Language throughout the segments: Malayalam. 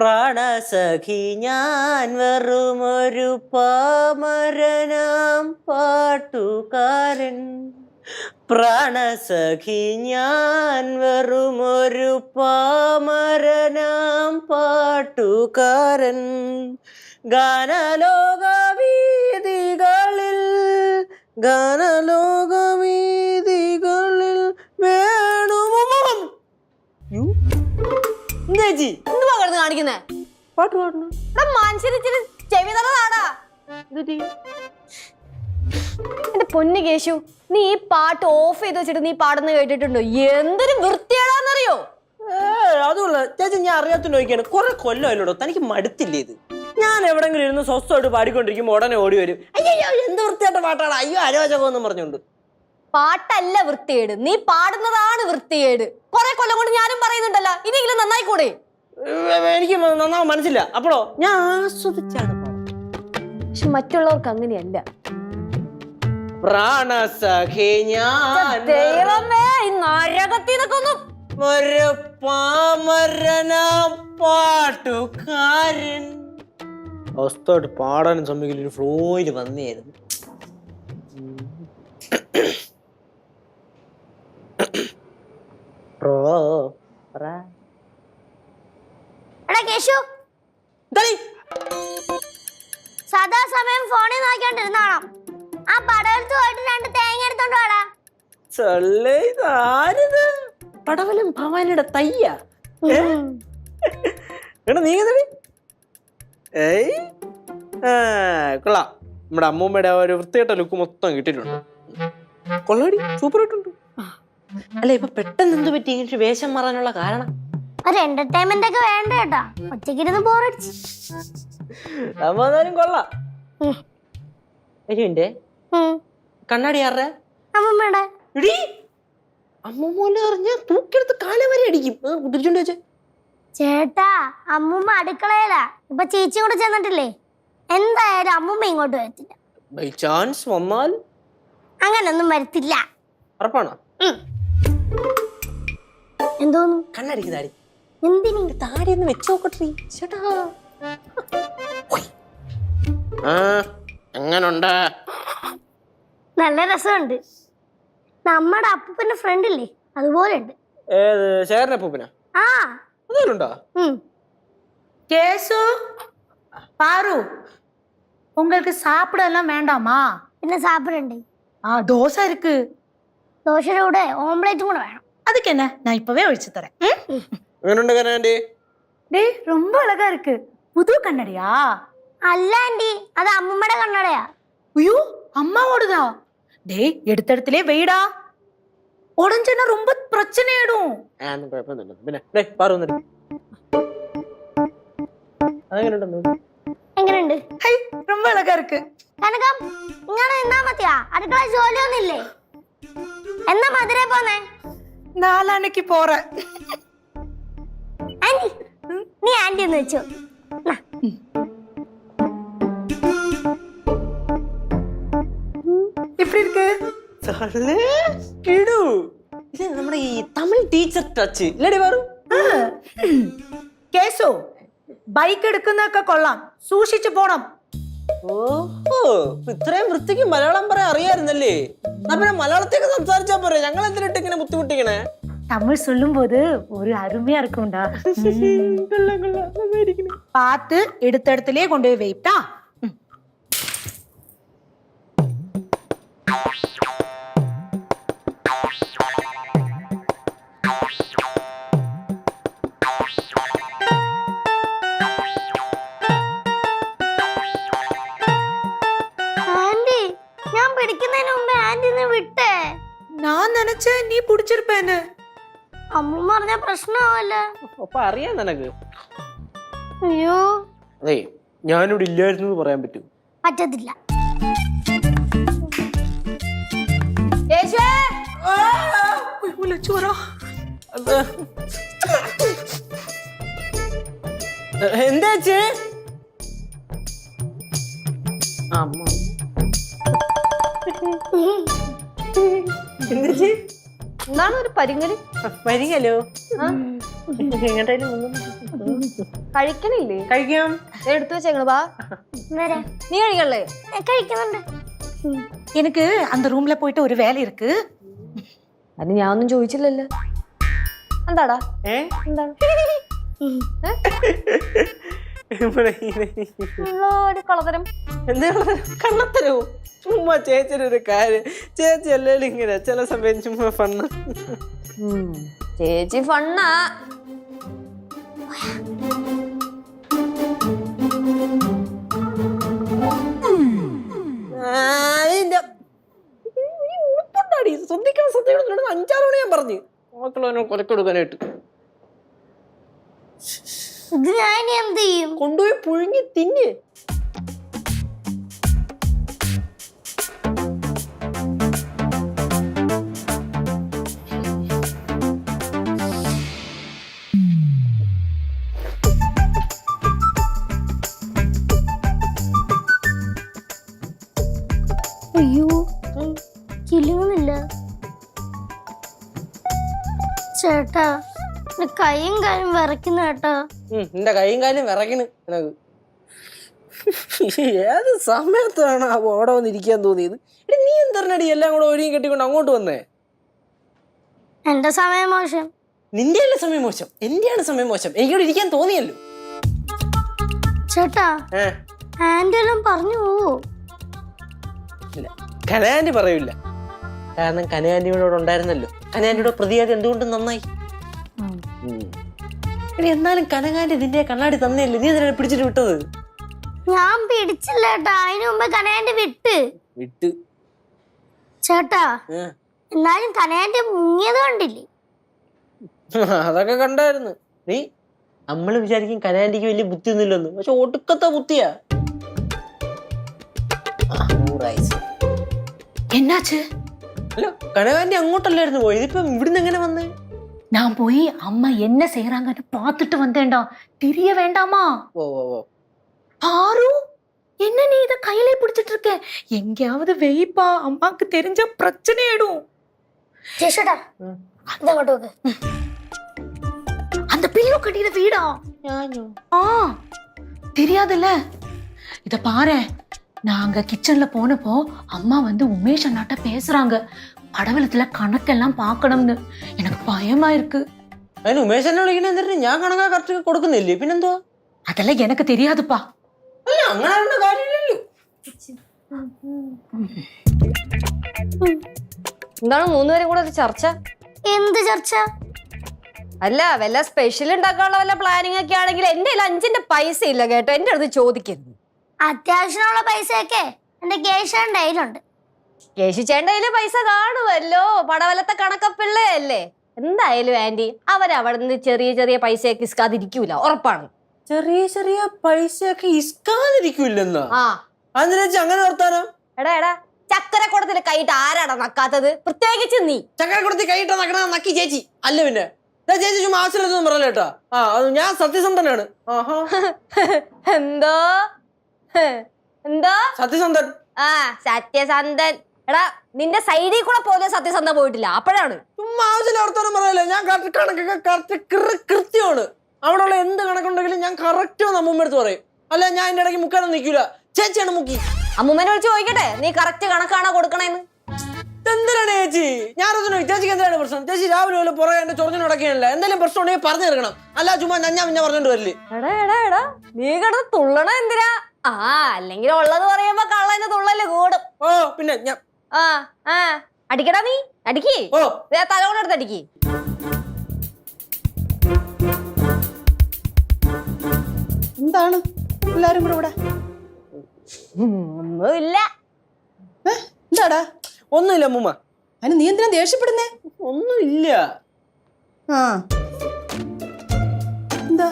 പ്രാണസഖി ഞാൻ വെറുമൊരു പാമരനാം പാട്ടുകാരൻ. പ്രാണസഖി ഞാൻ വെറുമൊരു പാമരനാം പാട്ടുകാരൻ. ഗാനലോകവീതികളിൽ കാണിക്കുന്നേ പാട്ട് പാടണം. ചെവി നല്ലതാടാ. എന്റെ പൊന്നു കേശു, നീ ഈ പാട്ട് ഓഫ് ചെയ്ത് വെച്ചിട്ട് നീ പാടുന്ന കേട്ടിട്ടുണ്ടോ? എന്തൊരു വൃത്തിയാടാന്നറിയോ? അതുള്ള ചേച്ചി ഞാൻ അറിയാത്തോണ്ട് ചോദിക്കാണ്. കുറെ കൊല്ലമല്ലോടോ, തനിക്ക് മടുത്തില്ലേ ഇത്? ഞാൻ എവിടെങ്കിലും ഇരുന്ന് സ്വസ്ഥമായിട്ട് പാടിക്കൊണ്ടിരിക്കുമ്പോ ഉടനെ ഓടി വരും, അയ്യോ എന്ത് വൃത്തിയായിട്ട പാട്ടാണ്, അയ്യോ അരോചകമെന്നും പറഞ്ഞോണ്ട്. പാട്ടല്ല വൃത്തിയേട്, നീ പാടുന്നതാണ് വൃത്തിയേട്. കുറെ കൊല്ലം കൊണ്ട് ഞാനും പറയുന്നുണ്ടല്ലോ, ഇനിയെങ്കിലും നന്നായിക്കൂടെ? എനിക്ക് നന്നാവും മനസ്സില്ല. അപ്പോഴോ ഞാൻ ആസ്വദിച്ചാണ് പാടുന്നത്. പക്ഷെ മറ്റുള്ളവർക്ക് അങ്ങനെയല്ല. പ്രാണസഖി ഞാൻ ഒരു പാമരനാം പാട്ടുകാരൻ. അവസ്ഥയായിട്ട് പാടാനും സമ്മതിക്കില്ല, ഒരു ഫ്ലോയിൽ വന്നേരുന്നു. സദാസമയം ഫോണിൽ നോക്കിക്കൊണ്ടിരുന്നാണോ? ആ പടവലത്ത് പോയിട്ട് 2 തേങ്ങ എടുത്തോണ്ട് വാടാ. പടവലം ഭവാനിയുടെ തയ്യ. എടാ നീ കൊള്ളാം. നമ്മുടെ അമ്മൂമ്മയുടെ ആ ഒരു വൃത്തിയായിട്ട ലുക്ക് മൊത്തം കിട്ടിയിട്ടുണ്ട്. കൊള്ളാടി, സൂപ്പർ ആയിട്ടുണ്ട്. അല്ല ഇപ്പൊ പെട്ടെന്ന് എന്ത് പറ്റി ഇങ്ങനെ വേഷം മാറാനുള്ള കാരണം? ഒരു എന്റർടൈൻമെന്റ് ഒക്കെ വേണ്ട കേട്ടാ, ഒറ്റയ്ക്കിരുന്ന് ബോറടിച്ച്. അമ്മാരും കൊള്ളാം. എന്റെ കണ്ണാടി ആരുടെ? അമ്മൂമ്മയുടെ. അമ്മൂമ്മ അറിഞ്ഞ തൂക്കിയെടുത്ത് കാലം വരെ അടിക്കും. കുതിരിച്ചോണ്ട് വെച്ചേ ചേട്ടാ, അമ്മൂമ്മ അടുക്കളയിലാ. ഇപ്പൊ ചേച്ചി കൂടെ ചെന്നിട്ടില്ലേ, എന്തായാലും അമ്മൂമ്മ ഇങ്ങോട്ട് വരത്തില്ല. ബൈ ചാൻസ് വന്നാൽ അങ്ങനൊന്നും വരത്തില്ല. ഉറപ്പാണോ? എന്തോന്നു? കണ്ണടിക്ക് താടി. എന്തിനീ താടി ഒന്ന് വെച്ച് നോക്കട്ടെ ചേട്ടാ. എങ്ങനുണ്ട്? നല്ല രസമുണ്ട്. നമ്മുടെ അപ്പൂപ്പന്റെ ഫ്രണ്ട് ഇല്ലേ, അതുപോലെ ഉണ്ട്. ഏത് ശേഖരൻ അപ്പൂപ്പനാ? ആ അതുണ്ടോ? கேசு பாரு, உங்களுக்கு சாப்பிட எல்லாம் வேண்டாமா? പിന്നെ സാപ്പിടുണ്ട്. தோசை இருக்கு. ദോശയുടെ കൂടെ ഓംപ്ലേറ്റും കൂടെ വേണം. அதுக்கு என்ன, நான் இப்பவே ஒழிச்சு தரேன். എങ്ങനുണ്ട് കണ്ണാടി? டேய் ரொம்ப அழகா இருக்கு. புது கண்ணடியா? അല്ല ആന്റി, അത് അമ്മൂമ്മയുടെ കണ്ണടയാ. ஐயோ அம்மாவோடதா? டேய் எடுத்த இடத்திலே வெயிடா, உடஞ்சனா ரொம்ப பிரச்சனை ஆயிடும். പിന്നെ എങ്ങനെയുണ്ട്? ஹை ரொம்ப அழகா இருக்கு. കനകം, ഇങ്ങനെ നിന്നാ മതിയാ? അടുക്കള ജോലിയൊന്നുമില്ലേ? എന്നാ മധുരേ പോന്നേ? നാളാണെങ്കിൽ പോറேன். ആന്റി, നീ ആന്റി ഒന്ന് വെച്ചോ. எப்படி இருக்கு? നമ്മുടെ ഈ തമിഴ് ടീച്ചർ ടച്ച് ഇല്ലടി പറു. കേസു, ബൈക്ക് എടുക്കുന്നൊക്കെ കൊള്ളാം, സൂക്ഷിച്ചു പോണം. ഓഹോ, ഇത്രയും വൃത്തിക്ക് മലയാളം പറയാൻ അറിയായിരുന്നല്ലേ? പിന്നെ മലയാളത്തേക്ക് സംസാരിച്ചാ പോരെ, ഞങ്ങൾ എന്തിനിട്ട് ഇങ്ങനെ ബുദ്ധിമുട്ടിക്കണേ? தமிழ் சொல்லும் போது ஒரு அருமையா இருக்கும்டா. பார்த்து எடுத்த இடத்துலயே கொண்டு போய் வைப்பா. ആന്റി, ഞാൻ പിടിക്കുന്നതിന് മുമ്പേ ആന്റി ഒന്ന് വിട്ടേ. நான் நினைச்சேன் நீ பிடிச்சிருப்பேன்னு. അമ്മൂമ്മ പറഞ്ഞ പ്രശ്നമാവല്ലേ? അപ്പൊ അറിയാം നിനക്ക്. അയ്യോ, അതെ ഞാനിവിടെ ഇല്ലായിരുന്നു പറയാൻ പറ്റും? പറ്റത്തില്ല. എന്താ എന്താണ് ഒരു പരിങ്ങല്? പരിങ്ങലോ? കഴിക്കണില്ലേ? കഴിക്കാം. എടുത്തു വെച്ചേങ്ങള് വാ. വരാം. നീ കഴിക്കണല്ലേ? കഴിക്കുന്നുണ്ട്. எனக்கு அந்த ரூம்ல போயிட்டு ஒரு வேலை இருக்கு. അത് ഞാൻ ഒന്നും ചോദിച്ചില്ലല്ലോ. എന്താടാ? എന്താണ് ഒരു കളതരം? എന്താണ് കള്ളത്തരവോ? ചുമ്മാ ചേച്ചിയുടെ ഒരു കാര്യം. ചേച്ചി അല്ലേലും ഇങ്ങനെ ചില സമയം ചുമ്മാ ഫണ്ണ്. ചേച്ചി ഫണ്ണാ. ശ്രദ്ധിക്കണം 5-6 തവണ ഞാൻ പറഞ്ഞു മക്കളെ കൊലക്കെടുക്കാനായിട്ട്. ഇത് ഞാൻ എന്ത് ചെയ്യും? കൊണ്ടുപോയി പുഴുങ്ങി തിന്ന്. അയ്യോ കിലുങ്ങുന്നില്ല ചേട്ടാ. കൈയും കാലും വിറയ്ക്കുന്ന കേട്ടാ. എന്റെ കൈയും കാലും വിറയ്ക്കണ് എനക്ക്. ഏത് സമയത്താണ് ആ ഓടെ വന്നിരിക്കാൻ തോന്നിയത്? നീ എന്തറിഞ്ഞടി എല്ലാം കൂടെ ഒരുങ്ങി കെട്ടിക്കൊണ്ട് അങ്ങോട്ട് വന്നേ? എന്റെ സമയം മോശം. നിന്റെ അല്ല സമയം മോശം, എന്റെയാണ് സമയം മോശം. എനിക്കിവിടെ ഇരിക്കാൻ തോന്നിയല്ലോ. ചേട്ടാ ആന്റി എല്ലാം പറഞ്ഞു പോവോ? ഇല്ല, കനയാന്റി പറയൂല. കാരണം കനയാന്റിയോട് ഉണ്ടായിരുന്നല്ലോ. കനയാന്റിയുടെ പ്രതിയാതി എന്തുകൊണ്ട് നന്നായി. എന്നാലും കനകാന്റി നിന്റെ കണ്ണാടി തന്നെയല്ലേ, നീ എന്തിനാണ് പിടിച്ചിട്ട് വിട്ടത്? ഞാൻ പിടിച്ചില്ല ചേട്ടാ, അതിനു മുമ്പ് കനയാന്റി വിട്ട് ചേട്ടാ. എന്നാലും കനയാന്റി മുങ്ങിയത് കണ്ടില്ലേ? അതൊക്കെ കണ്ടായിരുന്നു. നീ നമ്മള് വിചാരിക്കും കനയാന്റിക്ക് വലിയ ബുദ്ധി ഒന്നുമില്ലെന്ന്, പക്ഷെ ഒടുക്കത്തെ ബുദ്ധിയാ. என்னாச்சு? അല്ല, കനകാന്റി അങ്ങോട്ടല്ലായിരുന്നു പോയത്, ഇപ്പം ഇവിടുന്ന് എങ്ങനെ വന്നേ? நான் போய் அம்மா என்ன செய்யறாங்கன்னு பார்த்துட்டு வந்தேன்டா. தெரிய வேண்டாமா? ஓ ஓ ஓ ஆரு, என்ன நீ இத கையிலே பிடிச்சிட்டு இருக்க? எங்கயாவது வெயிப்பா, அம்மாக்கு தெரிஞ்ச பிரச்சனை ஆயிடும். ചേട്ടാ അങ്ങോട്ട് നോക്ക്. அந்த பில்லோ கட்டின வீடா? ஆ, தெரியாதுல்ல. இத பாரு, நாங்க கிச்சன்ல போனப்போ அம்மா வந்து உமேஷ் அண்ணாட்ட பேசுறாங்க. പടവലത്തിലെ കണക്കെല്ലാം പാക്കണമെന്ന്. എനിക്ക് ഭയമാ ഇருக்கு. അതിന് ഉമേഷ് എന്നെ വിളിക്കണ എന്തിട്ട്? ഞാൻ കണക്കാ കറക്റ്റ് കൊടുക്കുന്നില്ലേ, പിന്നെന്തുവാ? അതെല്ലാം എനിക്ക് தெரியாதுப்பா. അല്ല, അങ്ങനെ കാര്യമില്ലല്ലോ. എന്താണ് മൂന്നുപേരും കൂടെ ഒരു ചർച്ച? എന്ത് ചർച്ച? അല്ല, വല്ല സ്പെഷ്യൽ ഉണ്ടാക്കാനുള്ള വല്ല പ്ലാനിങ് ഒക്കെ ആണെങ്കിൽ എന്റെ കയ്യിൽ 5 പൈസ ഇല്ല കേട്ടോ, എന്റെ അടുത്ത് ചോദിക്കരുത്. അത്യാവശ്യമുള്ള പൈസയൊക്കെ എന്റെ കേശവന്റെ കയ്യിലുണ്ട്. കേശിച്ചേന്റെ കയ്യില് പൈസ കാണുമല്ലോ, പടവലത്തെ കണക്കപ്പിള്ളയല്ലേ. എന്തായാലും ആന്റി അവരവിടെ നിന്ന് ചെറിയ ചെറിയ പൈസയൊക്കെ ഇസ്കാതിരിക്കൂല, ഉറപ്പാണ്. ചെറിയ ചെറിയ പൈസയൊക്കെ ഇസ്കാതിരിക്കൂല്ലെന്നാ? ആ, അതിനു അങ്ങനെ വർത്താനം. എടാ ചക്കരക്കുടത്തിൽ കൈയിട്ട് ആരാടാ നക്കാത്തത്? പ്രത്യേകിച്ച് നീ. ചക്കരക്കുടത്തിൽ കൈയിട്ട് നക്കണ നക്കി ചേച്ചി അല്ല. പിന്നെ ചേച്ചി ചുമ്മാ ആവശ്യമില്ലെന്ന് പറയല കേട്ടാ. അത് ഞാൻ സത്യസന്ധനാണ്. എന്തോ എന്തോ സത്യസന്ധൻ. സത്യസന്ധൻ. എടാ, നിന്റെ സൈഡിൽ കൂടെ പോലെ സത്യസന്ധ പോയിട്ടില്ല, അപ്പോഴാണ്. ചുമ്മാ ആവശ്യമില്ല വർത്താനം പറയല്ലേ. ഞാൻ കണക്കൊക്കെ കറക്റ്റ് കൃത്യമാണ്. അവിടെ ഉള്ള എന്ത് കണക്കുണ്ടെങ്കിലും ഞാൻ കറക്റ്റ് വന്ന് അമ്മൂമ്മ അടുത്ത് പറയും. അല്ല, ഞാൻ എന്റെ ഇടയ്ക്ക് മുക്കാനൊന്നും നിൽക്കൂല. ചേച്ചിയാണ് മുക്കി. അമ്മൂമ്മനെ വിളിച്ച് ചോദിക്കട്ടെ, നീ കറക്റ്റ് കണക്കാണോ കൊടുക്കണേന്ന്? എന്തിനാണ് ചേച്ചി? ഞാനൊന്നും ചേച്ചിക്ക് എന്തിനാണ് പ്രശ്നം? ചേച്ചി രാവിലെ പോലെ പുറകെ എന്റെ ചൊറിഞ്ഞു നടക്കുകയല്ല. എന്തെങ്കിലും പ്രശ്നം ഉണ്ടെങ്കിൽ പറഞ്ഞു തീർക്കണം. അല്ല ചുമ്മാ ഞാൻ പറഞ്ഞോണ്ട് വരില്ലേ. എടാ നീ കിടന്ന് തുള്ളണ എന്തിനാ? അല്ലെങ്കിൽ ഉള്ളത് പറയുമ്പോ കള്ളന്റെ തുള്ളല് കൂടും. ഓ പിന്നെ ഞാൻ അടിക്കടാ, നീ അടിക്ക്. തലകൊണ്ടെടുത്ത് അടിക്ക്. എന്താണ് എല്ലാരും കൂടെ ഇവിടെ? ഒന്നുമില്ല. എന്താടാ? ഒന്നുമില്ല അമ്മൂമ്മ. അതിന് നീ എന്തിനാ ദേഷ്യപ്പെടുന്നേ? ഒന്നുമില്ല. എന്താ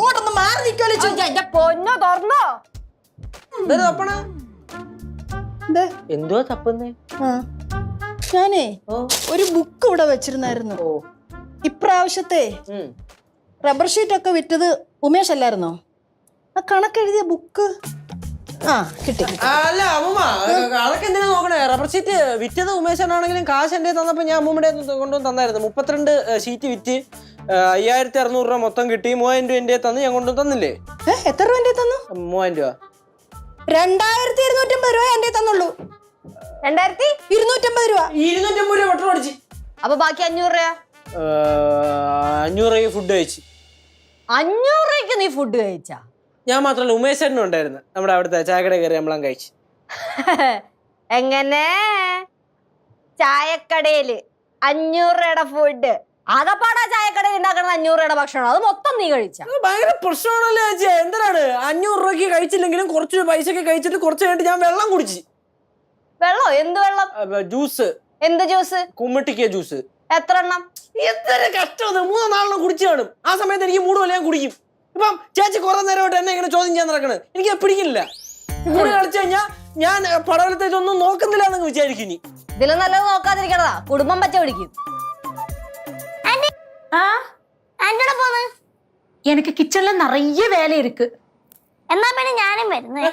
ഓടൊന്ന് മാറി നിൽക്കാലോ. എന്റെ പൊന്നോ തുറന്നോ. തപ്പണ എന്തുവാ തപ്പുന്നേ? ഞാനേ ഒരു ബുക്ക് ഇവിടെ വെച്ചിരുന്നായിരുന്നു. ഇപ്രാവശ്യത്തെ റബ്ബർ ഷീറ്റ് ഒക്കെ വിറ്റത് ഉമേഷ് അല്ലായിരുന്നോ? ആ കണക്കെഴുതിയ ബുക്ക് ആ കിട്ടി അല്ല അമ്മൂമ്മ അതൊക്കെ എന്തിനാ നോക്കണേ? റബ്ബർ ഷീറ്റ് വിറ്റത് ഉമേശനാണെങ്കിലും കാശ് എന്റെ തന്നപ്പോ ഞാൻ അമ്മൂമ്മയുടെ കൊണ്ടുവന്ന് തന്നായിരുന്നു. 32 ഷീറ്റ് വിറ്റ് 5600 രൂപ മൊത്തം കിട്ടി. 3000 രൂപ എന്റെ തന്ന് ഞാൻ കൊണ്ടുവന്ന് തന്നില്ലേ? എത്ര രൂപ എന്റെ തന്നു? 3000 രൂപ. 2250 രൂപ എന്റെ തന്നുള്ളൂ. 2250 രൂപ. 250 രൂപ പെട്രോൾ അടിച്ച്. അപ്പൊ ബാക്കി 500 രൂപ? 500 രൂപയ്ക്ക് ഫുഡ് കഴിച്ച്. 500 രൂപയ്ക്ക് നീ ഫുഡ് കഴിച്ചാ? ഞാൻ മാത്രമല്ല ഉമേശനും ഉണ്ടായിരുന്നു. നമ്മുടെ അവിടുത്തെ ചായക്കട കയറി നമ്മളാൻ കഴിച്ചു. എങ്ങനെ ചായക്കടയില് 500 രൂപയുടെ ഫുഡ്? ആകപ്പാടാ ചായക്കടയിൽ ഉണ്ടാക്കുന്ന 500 രൂപയുടെ ഭക്ഷണം, അത് മൊത്തം നീ കഴിച്ച? ഭയങ്കര പ്രശ്നമാണല്ലോ ചേച്ചി. എന്തിനാണ് 500 രൂപയ്ക്ക് കഴിച്ചില്ലെങ്കിലും കുറച്ച് പൈസക്ക് കഴിച്ചിട്ട് കുറച്ച് കഴിഞ്ഞിട്ട് ഞാൻ വെള്ളം കുടിച്ച്. വെള്ളം? എന്ത് വെള്ളം? ജ്യൂസ്. എന്ത് ജ്യൂസ്? കുമ്മട്ടിക്ക ജ്യൂസ്. എത്ര എണ്ണം? എത്ര കഷ്ടം, 3-4 കുടിച്ചു കാണും. ആ സമയത്ത് എനിക്ക് മൂടുമല്ല, ഞാൻ കുടിക്കും. ഇപ്പം ചേച്ചി കുറെ നേരമായിട്ട് എന്നെ ഇങ്ങനെ ചോദ്യം ചെയ്യാൻ നടക്കണത് എനിക്ക് പിടിക്കില്ല. കൂടി കളിച്ചു കഴിഞ്ഞാ ഞാൻ പടവലത്തേക്കൊന്നും നോക്കുന്നില്ല എന്നങ്ങ് വിചാരിക്കും. ഇനി ഇതിലും നല്ലത് നോക്കാതിരിക്കണതാ, കുടുംബം പച്ച പിടിക്കും. எனக்கு கிச்சன்ல நிறைய வேலை இருக்கு. എന്നാ പിന്നെ ഞാനും വരുന്നേ.